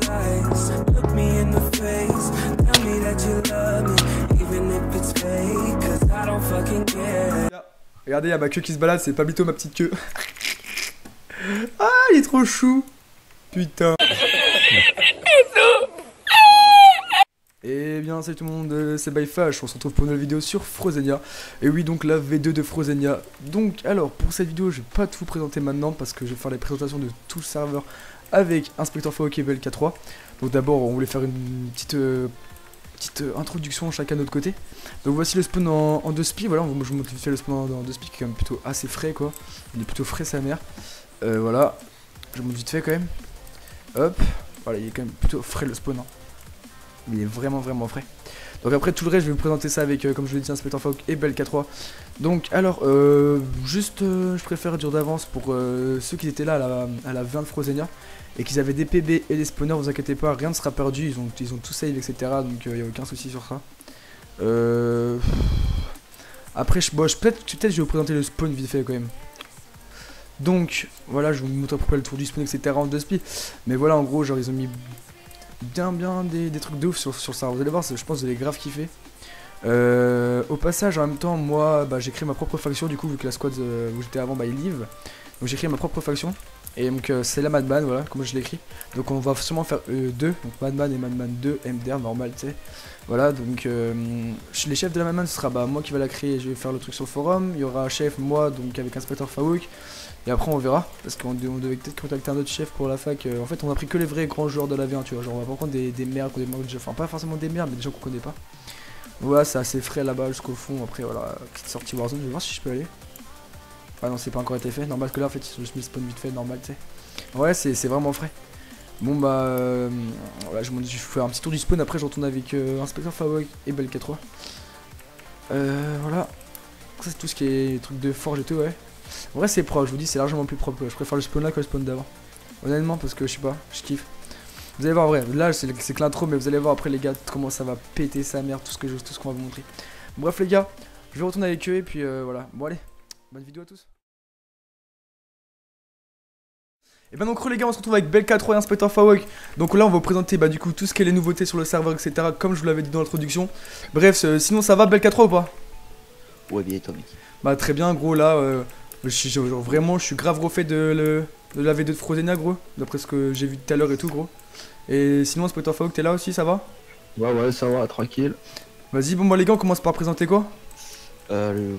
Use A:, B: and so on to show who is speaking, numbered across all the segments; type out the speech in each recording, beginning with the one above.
A: eyes, look me in the face, tell me that you love me, even if it's fake, cause I don't fucking care.
B: Regardez, il y a ma queue qui se balade, c'est Pablito ma petite queue. Ah, il est trop chou. Putain. Et bien salut tout le monde, c'est Byfash, on se retrouve pour une nouvelle vidéo sur Frozenia. Et oui, donc la V2 de Frozenia. Donc alors pour cette vidéo je vais pas tout vous présenter maintenant parce que je vais faire les présentations de tout le serveur avec Inspector Faouk et BLK3. Donc d'abord on voulait faire une petite introduction chacun de notre côté. Donc voici le spawn en 2 spi, voilà, je vous montre vite fait le spawn en 2 spi qui est quand même plutôt assez frais quoi. Il est plutôt frais sa mère. Voilà, je vous montre vite fait quand même. Hop, voilà, il est quand même plutôt frais le spawn hein. Il est vraiment frais. Donc après tout le reste je vais vous présenter ça avec comme je l'ai dit Inspector Faouk et BLK3. Donc alors je préfère dire d'avance pour ceux qui étaient là à la 20 de Frozenia et qu'ils avaient des PB et des spawners, vous inquiétez pas, rien ne sera perdu, ils ont tout save etc. Donc il n'y a aucun souci sur ça. Après peut-être je vais vous présenter le spawn vite fait quand même. Donc voilà, je vous montre à peu près le tour du spawn etc en 2 spi. Mais voilà en gros genre ils ont mis bien des trucs de ouf sur ça, vous allez voir, je pense que vous allez grave kiffer. Au passage en même temps moi j'ai créé ma propre faction du coup vu que la squad où j'étais avant il live. Donc j'ai créé ma propre faction. Et donc c'est la Madman, voilà comment je l'ai écrit. Donc on va sûrement faire deux, donc Madman et Madman 2 MDR normal tu sais. Voilà donc les chefs de la Madman ce sera moi qui va la créer, je vais faire le truc sur le forum. Il y aura un chef moi donc avec Inspector Faouk. Et après on verra, parce qu'on devait peut-être contacter un autre chef pour la fac. En fait on a pris que les vrais grands joueurs de la V1 tu vois. Genre on va pas prendre des merdes, enfin pas forcément des merdes mais des gens qu'on connaît pas. Voilà c'est assez frais là-bas jusqu'au fond. Après voilà, petite sortie Warzone, je vais voir si je peux aller. Ah non c'est pas encore été fait, normal que là en fait ils ont juste mis spawn vite fait, normal tu sais. Ouais c'est vraiment frais. Bon voilà je vais faire un petit tour du spawn, après je retourne avec Inspector Faouk et BLK3. Voilà. Ça c'est tout ce qui est truc de forge et tout ouais. En vrai c'est propre, je vous dis c'est largement plus propre, je préfère le spawn là que le spawn d'avant. Honnêtement parce que je sais pas, je kiffe. Vous allez voir en vrai, là c'est que l'intro mais vous allez voir après les gars comment ça va péter sa mère, tout ce qu'on va vous montrer. Bref les gars, je vais retourner avec eux et puis voilà. Bon allez, bonne vidéo à tous. Et ben donc les gars on se retrouve avec BLK3 et Inspector Faouk. Donc là on va vous présenter du coup tout ce qui est les nouveautés sur le serveur etc. Comme je vous l'avais dit dans l'introduction. Bref sinon ça va BLK3 ou pas?
C: Ouais bien et toi mec.
B: Bah très bien gros là vraiment je suis grave refait de la V2 de Frozenia gros. D'après ce que j'ai vu tout à l'heure et tout gros. Et sinon Inspector Faouk t'es là aussi, ça va?
D: Ouais ça va, tranquille.
B: Vas-y bon les gars on commence par présenter quoi?
C: Le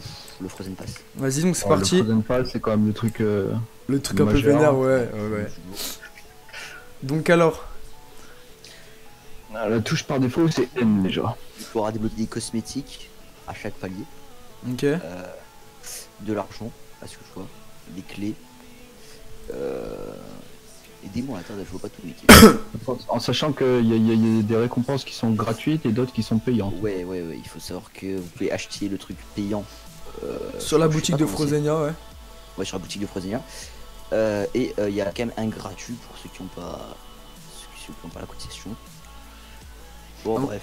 C: Frozen Pass.
B: Vas-y donc c'est parti.
D: Le Frozen Pass c'est quand même le truc
B: un peu vénère ouais. Donc alors
D: la touche par défaut c'est M déjà.
C: Tu pourras débloquer des cosmétiques à chaque palier.
B: Ok.
C: De l'argent, à ce que je vois, des clés. Et des mots à je vois pas tout mec.
D: En sachant qu'il y a des récompenses qui sont gratuites et d'autres qui sont payantes.
C: Ouais, il faut savoir que vous pouvez acheter le truc payant.
B: Sur la boutique de Frozenia ouais.
C: Ouais sur la boutique de Frozenia. Et il y a quand même un gratuit pour ceux qui n'ont pas la cotisation. Bon bref.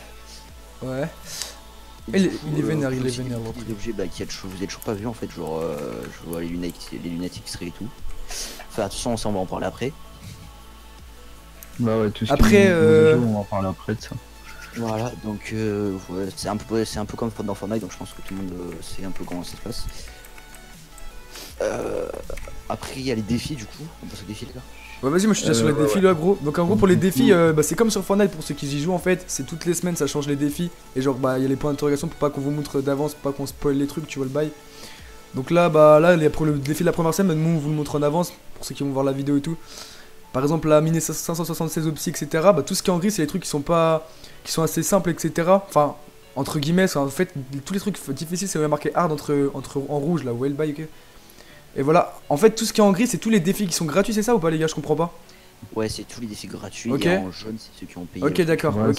B: Ouais. Il est vénère, il est vénère.
C: L'objet vous êtes toujours pas vu en fait, genre je vois les lunettes X-ray et tout. Enfin attention ça on va en parler après.
D: Bah ouais tout ce
B: après,
D: qui est jeu, on va en parler après de ça.
C: Voilà donc ouais, c'est un peu comme dans Fortnite donc je pense que tout le monde sait un peu comment ça se passe. Après il y a les défis du coup, on passe aux défis les gars.
B: Ouais vas-y moi je suis déjà sur les défis là gros. Donc en gros pour les défis c'est comme sur Fortnite pour ceux qui y jouent en fait. C'est toutes les semaines ça change les défis. Et genre il y a les points d'interrogation pour pas qu'on vous montre d'avance, pour pas qu'on spoil les trucs tu vois le bail. Donc là pour le défi de la première semaine nous on vous le montre en avance pour ceux qui vont voir la vidéo et tout. Par exemple la mine 576 opsi etc. Tout ce qui est en gris c'est les trucs qui sont assez simples etc. Enfin entre guillemets en fait tous les trucs difficiles c'est marqué hard en rouge là vous voyez le bail ok. Et voilà, en fait tout ce qui est en gris c'est tous les défis qui sont gratuits, c'est ça ou pas les gars, je comprends pas.
C: Ouais c'est tous les défis gratuits,
B: okay.
C: Et en jaune c'est ceux qui ont payé.
B: Ok d'accord,
D: ouais,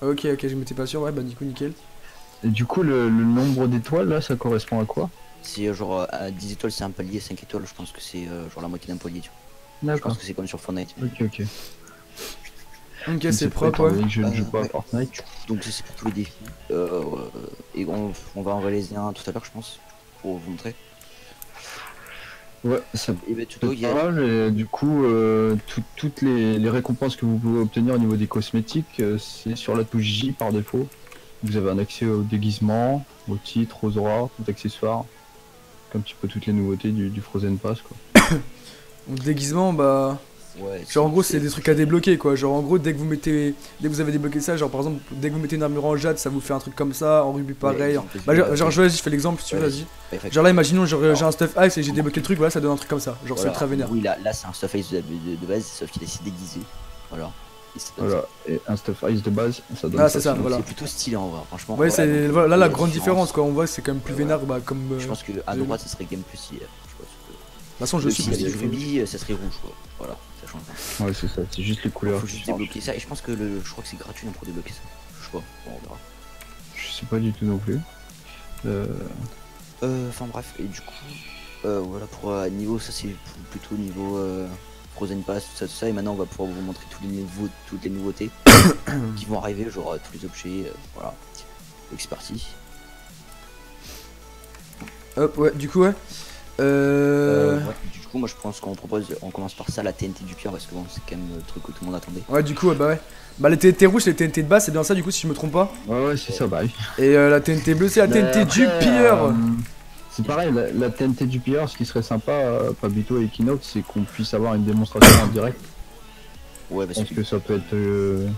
B: ok je m'étais pas sûr, ouais du coup nickel.
D: Et du coup le nombre d'étoiles là ça correspond à quoi?
C: C'est genre à 10 étoiles c'est un palier, 5 étoiles je pense que c'est genre la moitié d'un palier tu vois. Je pense que c'est comme sur Fortnite.
D: Ok
B: c'est propre ouais.
D: Je joue pas à Fortnite.
C: Donc c'est pour tous les défis. Et on va envoyer les liens tout à l'heure je pense, pour vous montrer.
D: Ouais, ça
C: Et bah,
D: peut être pas mal. Et du coup, toutes les récompenses que vous pouvez obtenir au niveau des cosmétiques, c'est sur la touche J par défaut. Vous avez un accès au déguisement, au titre, aux auras, aux accessoires, un petit peu toutes les nouveautés du Frozen Pass quoi.
B: Donc déguisement, bah.
C: Ouais,
B: Genre en gros c'est des trucs à débloquer quoi, genre en gros dès que vous avez débloqué ça, genre par exemple dès que vous mettez une armure en jade ça vous fait un truc comme ça, en rubis pareil, bah genre vas-y je fais l'exemple si tu veux, vas-y. Genre là imaginons genre j'ai un stuff ice et j'ai débloqué le truc, voilà ça donne un truc comme ça, genre c'est ultra vénère.
C: Oui là c'est un stuff ice de base sauf qu'il est si déguisé, voilà.
D: Voilà, et un stuff ice de base, ça donne
B: ah c'est ça, voilà.
C: C'est plutôt stylé en vrai, franchement.
B: Ouais c'est là la grande différence quoi, on voit c'est quand même plus vénère bah comme...
C: Je pense que à droite ça serait game plus stylé.
B: De toute façon je suis
C: si c'était rubis ça serait rouge quoi, voilà.
D: Ouais c'est ça, c'est juste les couleurs.
C: Faut juste débloquer ça et je pense que je crois que c'est gratuit pour débloquer ça. Je sais pas, bon, on verra.
D: Je sais pas du tout non plus.
C: Enfin bref, et du coup, voilà pour niveau, ça c'est plutôt niveau Frozen Pass, tout ça, et maintenant on va pouvoir vous montrer toutes les nouveautés qui vont arriver, genre tous les objets, voilà. Donc c'est parti.
B: Hop ouais, du coup ouais.
C: Ouais, du coup moi je pense qu'on propose, on commence par ça, la TNT du pire parce que bon c'est quand même le truc que tout le monde attendait.
B: Ouais du coup bah ouais. Bah les TNT rouges c'est les TNT de base, c'est bien ça du coup si je me trompe pas.
D: Ouais c'est ça bah oui.
B: Et la TNT bleue c'est la TNT du pire.
D: C'est pareil, la TNT du pire, ce qui serait sympa, Pabito et Equinox, c'est qu'on puisse avoir une démonstration en direct.
C: Ouais parce
D: que ça peut être...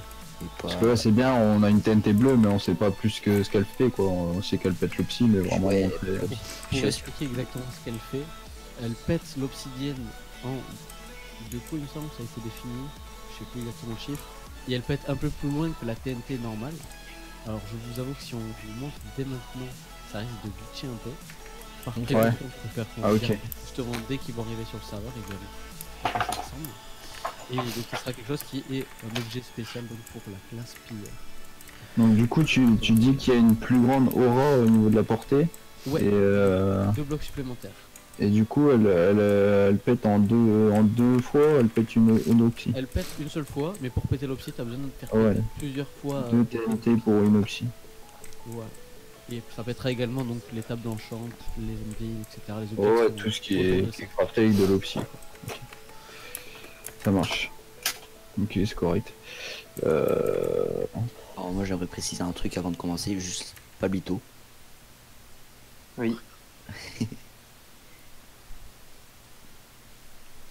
D: Parce que là c'est bien, on a une TNT bleue mais on sait pas plus que ce qu'elle fait quoi, on sait qu'elle pète le psy mais vraiment...
C: Ouais,
E: pour expliquer exactement ce qu'elle fait, elle pète l'obsidienne en 2 coups il me semble, ça a été défini, je sais plus exactement le chiffre, et elle pète un peu plus loin que la TNT normale. Alors je vous avoue que si on vous montre dès maintenant, ça risque de glitcher un peu. Par contre,
D: ouais.
E: on peut faire justement dès qu'ils vont arriver sur le serveur, ils verront à quoi ça ressemble. Et donc ce sera quelque chose qui est un objet spécial donc, pour la classe pilleur.
D: Donc du coup tu dis qu'il y a une plus grande aura au niveau de la portée.
E: Ouais,
D: et
E: 2 blocs supplémentaires.
D: Et du coup elle pète en deux fois, elle pète une opsie.
E: Elle pète une seule fois, mais pour péter l'opsie t'as besoin de faire plusieurs fois.
D: 2 TNT pour une opsie.
E: Ouais. Et ça pètera également donc les tables d'enchant, les zombies, etc. Les
D: objets ouais, tout ce qui est crafté avec de l'opsie. Okay. Ça marche. Ok, c'est correct.
C: Alors moi j'aimerais préciser un truc avant de commencer, juste Pablito.
F: Oui.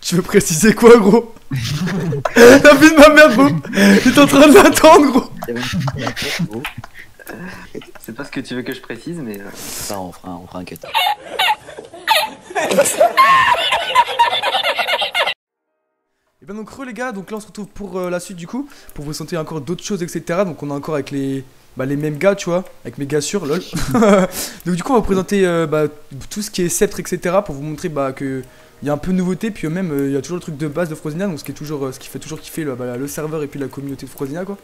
B: Tu veux préciser quoi gros? La vie de ma mère gros. T'es en train de l'attendre gros.
F: C'est pas ce que tu veux que je précise mais...
C: Ça on fera un cut.
B: Et bien donc les gars, donc là on se retrouve pour la suite du coup, pour vous sentir encore d'autres choses etc. Donc on est encore avec les mêmes gars tu vois, avec mes gars sûrs lol. Donc du coup on va vous présenter tout ce qui est sceptre etc. pour vous montrer que il y a un peu de nouveauté, puis même il y a toujours le truc de base de Frozenia, donc ce qui fait toujours kiffer le serveur et puis la communauté de Frozenia quoi.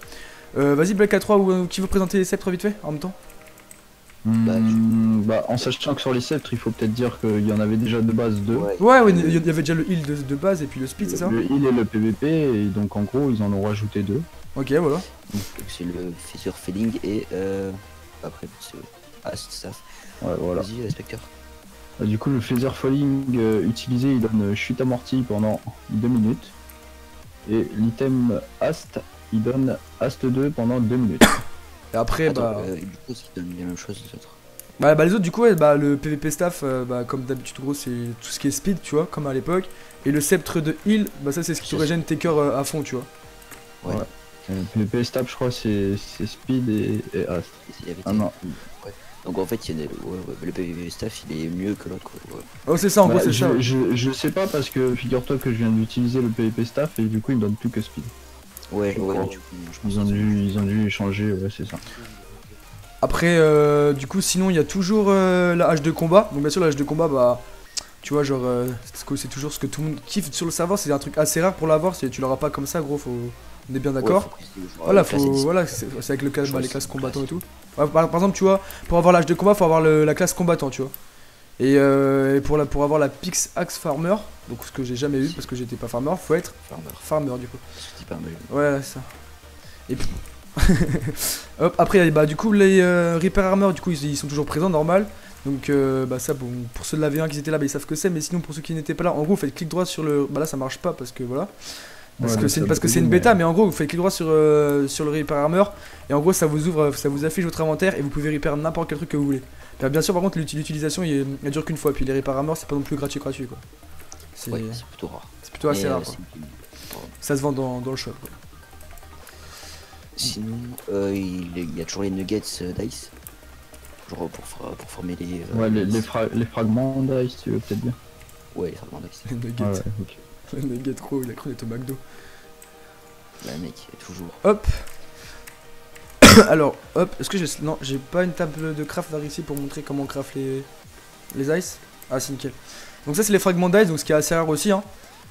B: Vas-y Black A3 ou qui veut présenter les sceptres vite fait en même temps?
D: En sachant que sur les sceptres, il faut peut-être dire qu'il y en avait déjà de base 2.
B: Ouais, il y avait déjà le heal de base et puis le speed, c'est ça?
D: Le heal et le PVP, et donc en gros, ils en ont rajouté 2.
B: Ok, voilà.
C: C'est le Feather Feeling et après c'est Staff.
D: Ouais, voilà.
C: Vas-y, inspecteur.
D: Du coup, le Feather Falling utilisé, il donne chute amortie pendant 2 minutes. Et l'item Ast, il donne Ast 2 pendant 2 minutes.
B: Et après,
C: et du coup, ça donne la même chose les autres.
B: Les autres, du coup, le PVP staff, comme d'habitude, gros, c'est tout ce qui est speed, tu vois, comme à l'époque. Et le sceptre de heal, ça, c'est ce qui te régène tes cœurs à fond, tu vois.
C: Ouais.
D: Le PVP staff, je crois, c'est speed et Ast.
C: Non. Ouais. Donc en fait, le PVP staff, il est mieux que l'autre, quoi. Ouais.
B: Oh, c'est ça, en gros, c'est ça.
D: Je sais pas parce que figure-toi que je viens d'utiliser le PVP staff et du coup, il me donne plus que speed.
C: Ouais, du coup,
D: ils ont dû échanger, ouais, c'est ça.
B: Après, du coup, sinon, il y a toujours la hache de combat. Donc, bien sûr, la hache de combat, tu vois, genre, c'est toujours ce que tout le monde kiffe sur le serveur. C'est un truc assez rare pour l'avoir. Tu l'auras pas comme ça, gros. On est bien d'accord. Voilà, c'est avec les classes combattants et tout. Ouais, par exemple, tu vois, pour avoir l'âge de combat, faut avoir la classe combattant, tu vois. Et pour avoir la Pix Axe Farmer, donc ce que j'ai jamais eu parce que j'étais pas farmer, faut être farmer du coup.
C: C'est pas mal.
B: Ouais, c'est ça. Et puis, Hop, après, bah, du coup, les Reaper Armor, du coup, ils sont toujours présents, normal. Donc, bah, ça, bon, pour ceux de la V1 qui étaient là, bah, ils savent ce que c'est. Mais sinon, pour ceux qui n'étaient pas là, en gros, vous faites clic droit sur le. Bah, là, ça marche pas parce que voilà. Parce que c'est une bêta, mais en gros, vous faites clic droit sur le Reaper Armor. Et en gros, ça vous ouvre, ça vous affiche votre inventaire et vous pouvez repair n'importe quel truc que vous voulez. Bien sûr, par contre, l'utilisation, elle dure qu'une fois. Puis les Reaper Armor, c'est pas non plus gratuit, quoi.
C: Ouais, c'est plutôt rare.
B: C'est plutôt assez
C: Mais,
B: rare, quoi. Ça se vend dans le shop, quoi.
C: Sinon, il y a toujours les nuggets d'Ice. Genre pour former les.
D: Ouais, les fragments d'Ice, tu veux peut-être bien.
C: Ouais, les fragments d'Ice.
B: Les nuggets.
D: Ah ouais, ok.
B: Les nuggets trop, il a cru d'être au McDo.
C: Bah, mec, toujours.
B: Hop. Alors, hop, est-ce que j'ai. Non, j'ai pas une table de craft vers ici pour montrer comment on craft les ice. Ah, c'est nickel. Donc, ça, c'est les fragments d'ice, donc ce qui est assez rare aussi, hein.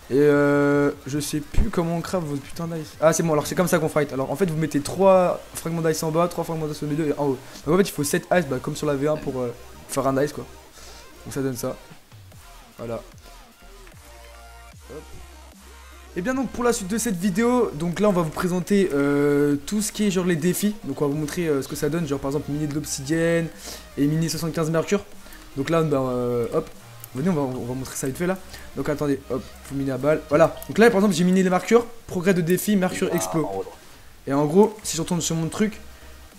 B: Et je sais plus comment on craft votre putain d'ice. Ah, c'est bon, alors c'est comme ça qu'on fight. Alors, en fait, vous mettez 3 fragments d'ice en bas, 3 fragments d'ice au milieu et en haut. Donc, en fait, il faut 7 ice, bah, comme sur la V1 pour faire un ice, quoi. Donc, ça donne ça. Voilà. Hop. Et bien donc pour la suite de cette vidéo, donc là on va vous présenter tout ce qui est genre les défis. Donc on va vous montrer ce que ça donne, genre par exemple miner de l'obsidienne et miner 75 mercure. Donc là bah, hop, venez on va montrer ça vite fait là. Donc attendez, hop, faut miner à balle, voilà. Donc là par exemple j'ai miné les mercure, progrès de défi, mercure explo. Et en gros si je retourne sur mon truc,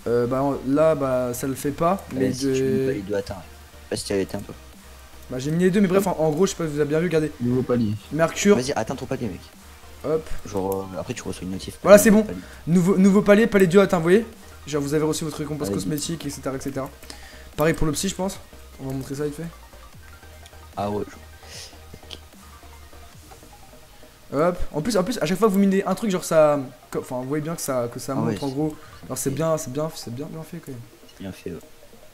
B: bah là bah ça le fait pas. Mais
C: si tu mets pas les deux atteints, je sais pas si tu avais été un peu.
B: Bah j'ai miné les deux mais bref en gros je sais pas si vous avez bien vu, regardez.
D: Nouveau palier.
B: Mercure.
C: Vas-y atteins ton palier mec.
B: Hop.
C: Genre après tu reçois une notif.
B: Voilà c'est bon. Nouveau palier, palier du atteint, vous voyez. Genre vous avez reçu votre récompense
C: Allez,
B: cosmétique, etc., etc. Pareil pour le psy je pense. On va montrer ça vite fait.
C: Ah ouais.
B: Hop. En plus à chaque fois que vous minez un truc genre ça. Enfin vous voyez bien que ça montre en gros. Alors c'est bien fait quand même.
C: C'est bien fait.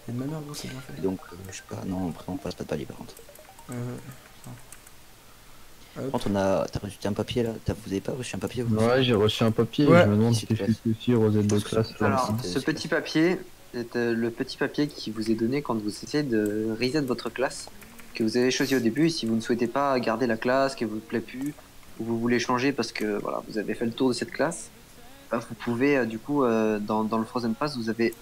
B: Et de ma mère gros c'est bien fait.
C: Et donc je sais pas, non après on passe pas de palier par contre. Par contre t'as reçu un papier là, vous avez pas reçu un papier vous?
D: Ouais, j'ai reçu un papier,
B: Ouais.
D: je me demande si c'est aussi Rosette de classe.
F: Alors, ce petit papier est le petit papier qui vous est donné quand vous essayez de reset votre classe que vous avez choisi au début. Si vous ne souhaitez pas garder la classe, qui vous plaît plus, ou vous voulez changer parce que voilà, vous avez fait le tour de cette classe, bah, vous pouvez du coup dans le Frozen Pass, vous avez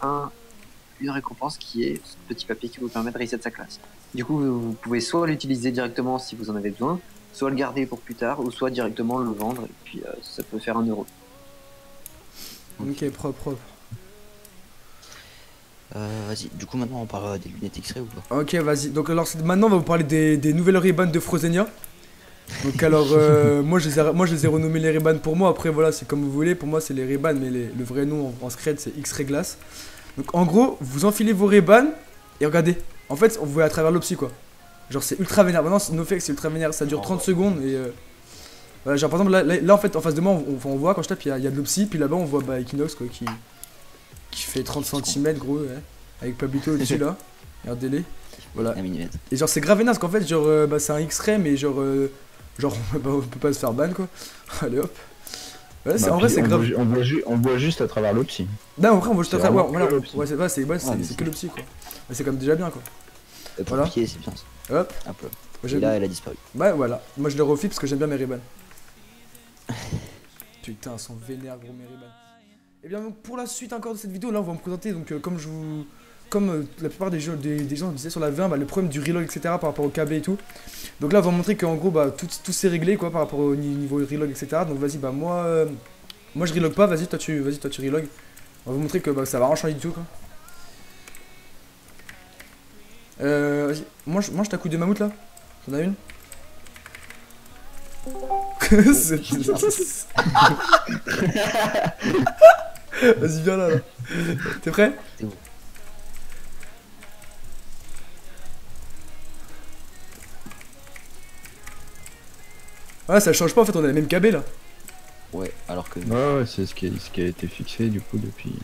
F: une récompense qui est ce petit papier qui vous permet de reset sa classe. Du coup, vous pouvez soit l'utiliser directement si vous en avez besoin, soit le garder pour plus tard, ou soit directement le vendre, et puis ça peut faire 1 euro.
B: Ok propre.
C: Vas-y, du coup maintenant on parle des lunettes X-ray ou pas?
B: Ok vas-y. Donc alors maintenant on va vous parler des nouvelles Ray-Ban de Frozenia. Donc alors moi je les ai renommés les Ray-Ban pour moi. Après voilà c'est comme vous voulez. Pour moi c'est les Ray-Ban mais le vrai nom en scred c'est X-Ray Glass. Donc en gros vous enfilez vos Ray-Ban et regardez. En fait on vous voit à travers l'opsie quoi. Genre c'est ultra vénère. Maintenant no fake c'est ultra vénère. Ça dure 30 secondes et voilà, genre par exemple là en fait en face de moi on voit quand je tape il y a de l'opsie. Puis là-bas on voit bah, Equinox quoi qui fait 30 cm gros ouais, avec Pablito au-dessus là. Regardez-les. Voilà. Et genre c'est grave vénère parce qu'en fait genre bah, c'est un X-Ray mais genre on peut pas se faire ban quoi. Allez hop. Ouais,
D: Bah,
B: en vrai c'est grave.
D: On voit juste à travers l'opsie.
B: Non en vrai on voit juste à travers. Voilà.
D: que l'opsie.
B: Ouais c'est que l'opsie quoi. Mais c'est comme déjà bien quoi.
C: Pour
B: Voilà.
C: le pied c'est bien ça.
B: Hop.
C: Un peu.
B: Moi,
C: Et là elle a disparu.
B: Ouais voilà. Moi je le refile parce que j'aime bien mes Ray-Ban. Putain, ils sont vénères gros mes Ray-Ban. Et bien donc pour la suite encore de cette vidéo là on va me présenter donc comme la plupart des gens disaient sur la V1 bah, le problème du reload etc par rapport au KB et tout. Donc là on va montrer qu'en gros bah tout s'est réglé quoi par rapport au niveau reload etc. Donc vas-y bah moi je reload pas, vas-y toi tu reload. On va vous montrer que bah, ça va rien changer du tout quoi. Vas-y, mange ta couille de mammouth là. T'en as une? Vas-y viens là. T'es prêt?
C: C'est bon.
B: Ouais ça change pas en fait on a les mêmes KB là.
C: Ouais alors que.
D: Ouais c'est ce qui a été fixé du coup depuis.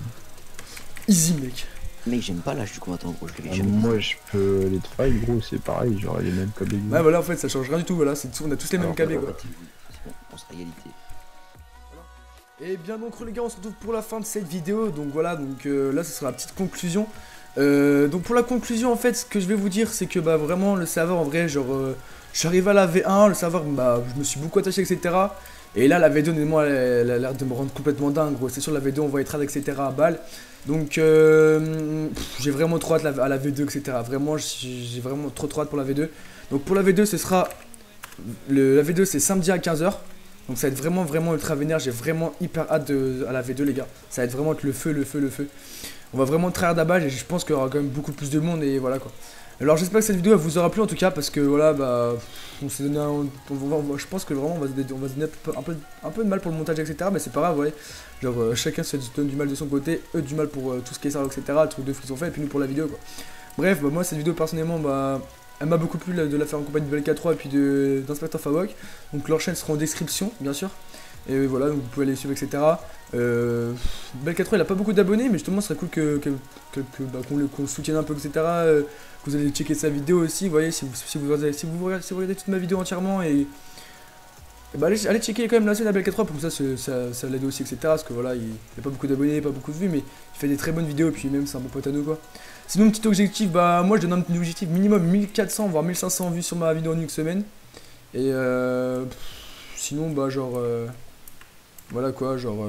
B: Easy mec.
C: Mec j'aime pas l'âge du combattant gros, je l'ai
D: Moi je peux les travailler gros c'est pareil, j'aurai les mêmes KB.
B: Ouais voilà en fait ça change rien du tout voilà, on a tous les mêmes KB quoi.
C: C'est bon, on sera égalité.
B: Et bien donc les gars on se retrouve pour la fin de cette vidéo. Donc voilà donc là ce sera la petite conclusion. Donc pour la conclusion en fait ce que je vais vous dire c'est que bah vraiment le serveur en vrai genre je suis arrivé à la V1, le serveur bah je me suis beaucoup attaché etc. Et là, la V2, honnêtement, elle a l'air de me rendre complètement dingue, gros. C'est sûr, la V2, on va être trades, etc. à balle. Donc, j'ai vraiment trop hâte à la V2, etc. Vraiment, j'ai vraiment trop hâte pour la V2. Donc, pour la V2, ce sera. La V2, c'est samedi à 15 h. Donc, ça va être vraiment ultra vénère. J'ai vraiment hyper hâte à la V2, les gars. Ça va être vraiment le feu. On va vraiment tryhard à balle et je pense qu'il y aura quand même beaucoup plus de monde et voilà quoi. Alors j'espère que cette vidéo elle vous aura plu en tout cas parce que voilà bah on s'est donné je pense que vraiment on va se donner un peu de mal pour le montage etc mais c'est pas grave ouais. Genre chacun se donne du mal de son côté, eux du mal pour tout ce qui est sérieux etc, le truc de fou qu'ils ont fait et puis nous pour la vidéo quoi. Bref bah moi cette vidéo personnellement bah elle m'a beaucoup plu de la faire en compagnie de BLK3 et puis d'Inspecteur Favok. Donc leurs chaînes seront en description bien sûr. Et voilà, donc vous pouvez aller suivre, etc. BLK3 il a pas beaucoup d'abonnés, mais justement, ce serait cool qu'on le soutienne un peu, etc. Que vous allez checker sa vidéo aussi. Vous voyez, si vous regardez toute ma vidéo entièrement, et bah, allez checker quand même la chaîne à BLK3 pour que ça l'aide aussi, etc. Parce que voilà, il a pas beaucoup d'abonnés, pas beaucoup de vues, mais il fait des très bonnes vidéos, et puis même, c'est un bon pote à nous, quoi. Sinon, petit objectif, bah, moi je donne un petit objectif minimum 1400 voire 1500 vues sur ma vidéo en une semaine. Et sinon, bah, genre. Voilà quoi, genre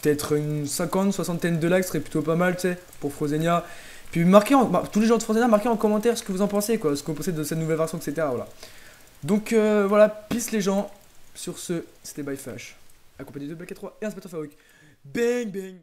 B: peut-être une 50-60 de likes serait plutôt pas mal, tu sais, pour Frozenia. Puis marquez tous les gens de Frozenia, marquez en commentaire ce que vous en pensez, quoi, ce que vous pensez de cette nouvelle version, etc. Voilà. Donc voilà, peace les gens. Sur ce, c'était By Fash, accompagné de BLK3 et Inspecteur Farouk. Bang bang.